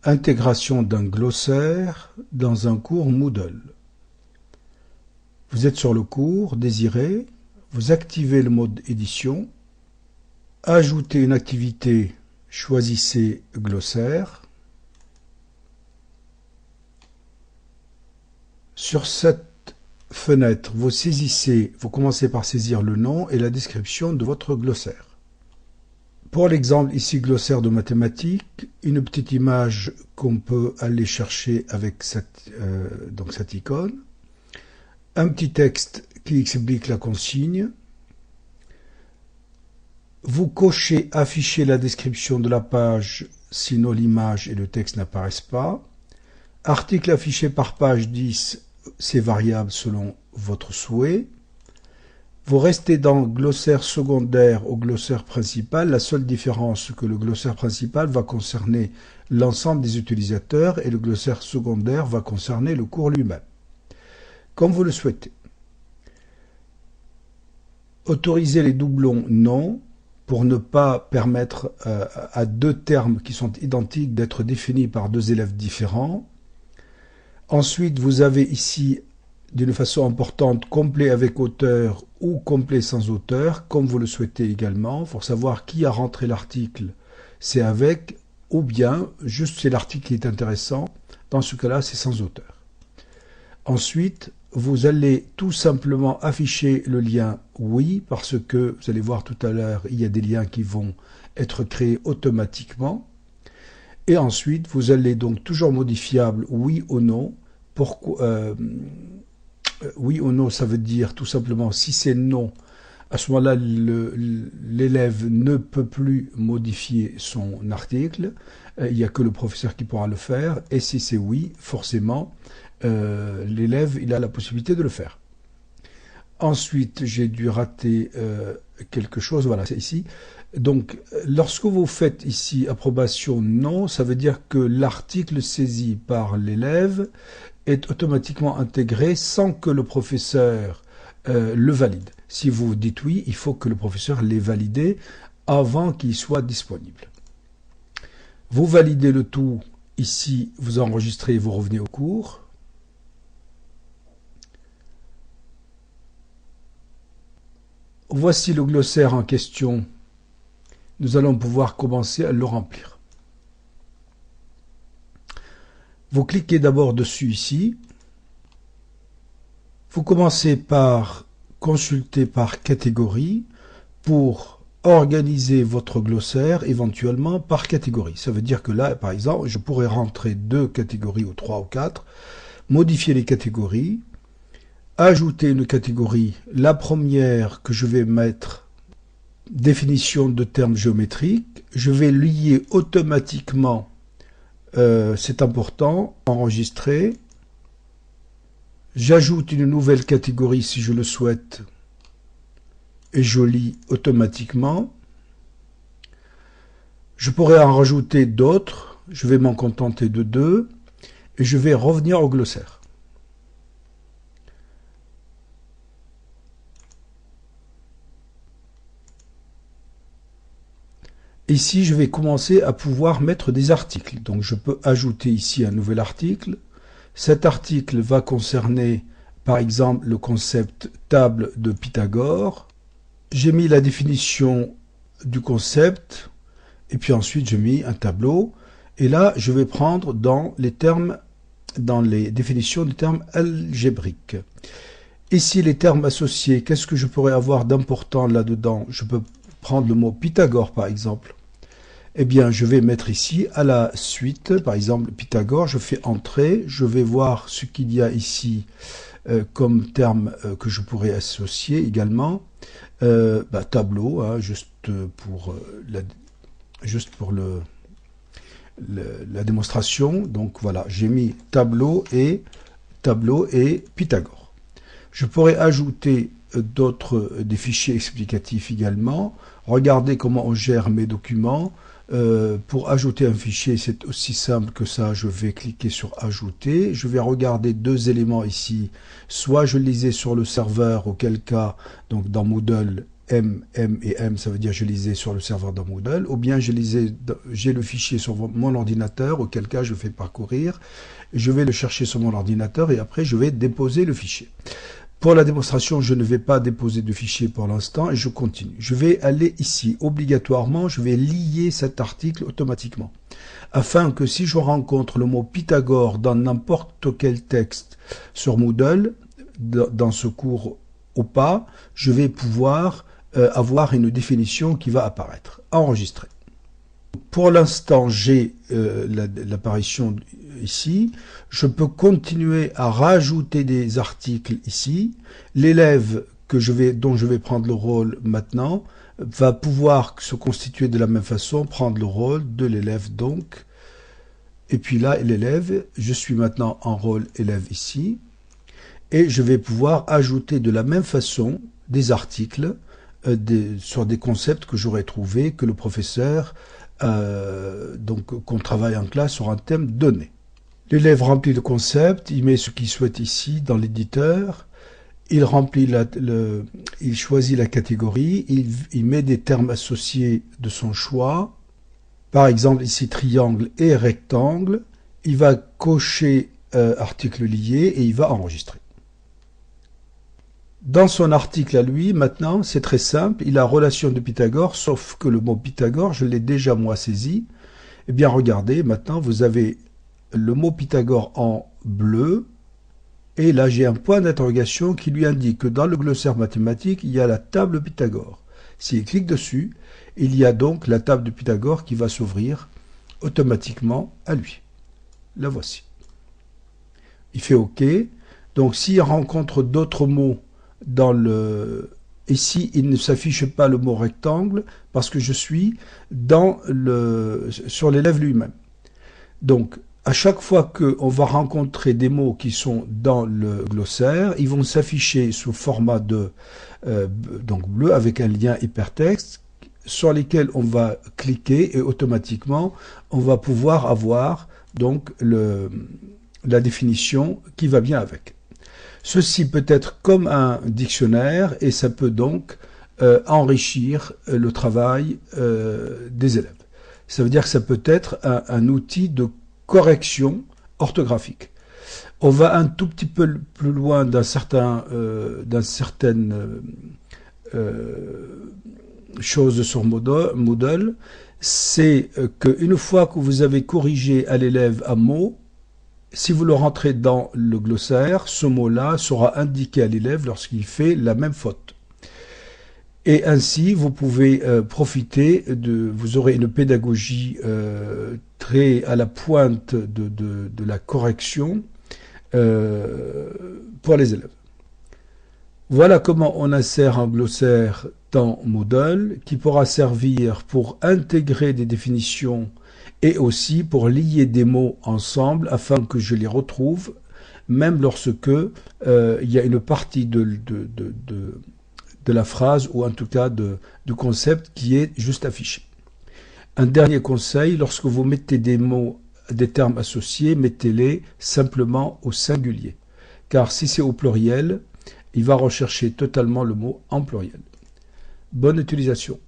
Intégration d'un glossaire dans un cours Moodle. Vous êtes sur le cours désiré, vous activez le mode édition, ajoutez une activité, choisissez glossaire. Sur cette fenêtre, vous commencez par saisir le nom et la description de votre glossaire. Pour l'exemple ici, glossaire de mathématiques, une petite image qu'on peut aller chercher avec cette icône, un petit texte qui explique la consigne, vous cochez afficher la description de la page, sinon l'image et le texte n'apparaissent pas, article affiché par page 10, c'est variable selon votre souhait. Vous restez dans glossaire secondaire au glossaire principal. La seule différence, c'est que le glossaire principal va concerner l'ensemble des utilisateurs et le glossaire secondaire va concerner le cours lui-même, comme vous le souhaitez. Autorisez les doublons non, pour ne pas permettre à deux termes qui sont identiques d'être définis par deux élèves différents. Ensuite, vous avez ici d'une façon importante, complet avec auteur ou complet sans auteur, comme vous le souhaitez également. Pour savoir qui a rentré l'article, c'est avec, ou bien, juste c'est l'article qui est intéressant. Dans ce cas-là, c'est sans auteur. Ensuite, vous allez tout simplement afficher le lien oui, parce que, vous allez voir tout à l'heure, il y a des liens qui vont être créés automatiquement. Et ensuite, vous allez donc toujours modifiable oui ou non. Pourquoi oui ou non, ça veut dire tout simplement si c'est non, à ce moment-là, l'élève ne peut plus modifier son article, il n'y a que le professeur qui pourra le faire, et si c'est oui, forcément, l'élève il a la possibilité de le faire. Ensuite, j'ai dû rater quelque chose, voilà, c'est ici. Donc, lorsque vous faites ici approbation non, ça veut dire que l'article saisi par l'élève est automatiquement intégré sans que le professeur le valide. Si vous dites oui, il faut que le professeur l'ait validé avant qu'il soit disponible. Vous validez le tout, ici vous enregistrez et vous revenez au cours. Voici le glossaire en question. Nous allons pouvoir commencer à le remplir. Vous cliquez d'abord dessus ici. Vous commencez par consulter par catégorie pour organiser votre glossaire éventuellement par catégorie. Ça veut dire que là, par exemple, je pourrais rentrer 2 catégories ou 3 ou 4, modifier les catégories, ajouter une catégorie. La première que je vais mettre, définition de termes géométriques, je vais lier automatiquement, c'est important, enregistrer. J'ajoute une nouvelle catégorie si je le souhaite et je lis automatiquement. Je pourrais en rajouter d'autres, je vais m'en contenter de 2 et je vais revenir au glossaire. Ici, je vais commencer à pouvoir mettre des articles. Donc, je peux ajouter ici un nouvel article. Cet article va concerner, par exemple, le concept table de Pythagore. J'ai mis la définition du concept, et puis ensuite, j'ai mis un tableau. Et là, je vais prendre dans les termes, dans les définitions des termes algébriques. Ici, les termes associés, qu'est-ce que je pourrais avoir d'important là-dedans? Je peux prendre le mot Pythagore, par exemple. Eh bien, je vais mettre ici à la suite, par exemple, Pythagore, je fais entrer, je vais voir ce qu'il y a ici comme terme que je pourrais associer également. Tableau, hein, juste pour la démonstration. Donc voilà, j'ai mis tableau et Pythagore. Je pourrais ajouter des fichiers explicatifs également. Regardez comment on gère mes documents. Pour ajouter un fichier, c'est aussi simple que ça. Je vais cliquer sur ajouter. Je vais regarder 2 éléments ici. Soit je les ai sur le serveur, auquel cas, donc dans Moodle, M, M et M, ça veut dire je lisais sur le serveur de Moodle, ou bien j'ai le fichier sur mon ordinateur, auquel cas je fais parcourir, je vais le chercher sur mon ordinateur et après je vais déposer le fichier. Pour la démonstration, je ne vais pas déposer de fichier pour l'instant et je continue. Je vais aller ici, obligatoirement, je vais lier cet article automatiquement. Afin que si je rencontre le mot Pythagore dans n'importe quel texte sur Moodle, dans ce cours ou pas, je vais pouvoir avoir une définition qui va apparaître. Enregistrer. Pour l'instant, j'ai l'apparition ici. Je peux continuer à rajouter des articles ici. L'élève dont je vais prendre le rôle maintenant va pouvoir se constituer de la même façon, prendre le rôle de l'élève donc. Et puis là, l'élève, je suis maintenant en rôle élève ici. Et je vais pouvoir ajouter de la même façon des articles sur des concepts que j'aurais trouvés, que le professeur, qu'on travaille en classe sur un thème donné. L'élève remplit le concept, il met ce qu'il souhaite ici dans l'éditeur, il remplit il choisit la catégorie, il met des termes associés de son choix, par exemple ici triangle et rectangle, il va cocher article lié et il va enregistrer. Dans son article à lui, maintenant, c'est très simple, il a relation de Pythagore, sauf que le mot Pythagore, je l'ai déjà moi saisi. Eh bien, regardez, maintenant, vous avez le mot Pythagore en bleu, et là, j'ai un point d'interrogation qui lui indique que dans le glossaire mathématique, il y a la table Pythagore. S'il clique dessus, il y a donc la table de Pythagore qui va s'ouvrir automatiquement à lui. La voici. Il fait OK. Donc, s'il rencontre d'autres mots ici, il ne s'affiche pas le mot rectangle parce que je suis sur l'élève lui-même. Donc, à chaque fois qu'on va rencontrer des mots qui sont dans le glossaire, ils vont s'afficher sous format donc bleu avec un lien hypertexte sur lesquels on va cliquer et automatiquement on va pouvoir avoir donc la définition qui va bien avec. Ceci peut être comme un dictionnaire et ça peut donc enrichir le travail des élèves. Ça veut dire que ça peut être un outil de correction orthographique. On va un tout petit peu plus loin d'une certaine chose sur Moodle, c'est qu'une fois que vous avez corrigé à l'élève un mot, si vous le rentrez dans le glossaire, ce mot-là sera indiqué à l'élève lorsqu'il fait la même faute. Et ainsi, vous pouvez profiter vous aurez une pédagogie très à la pointe de la correction pour les élèves. Voilà comment on insère un glossaire dans Moodle qui pourra servir pour intégrer des définitions et aussi pour lier des mots ensemble afin que je les retrouve même lorsque il y a une partie de la phrase ou en tout cas du concept qui est juste affiché. Un dernier conseil, lorsque vous mettez des mots, des termes associés, mettez-les simplement au singulier. Car si c'est au pluriel, il va rechercher totalement le mot en pluriel. Bonne utilisation.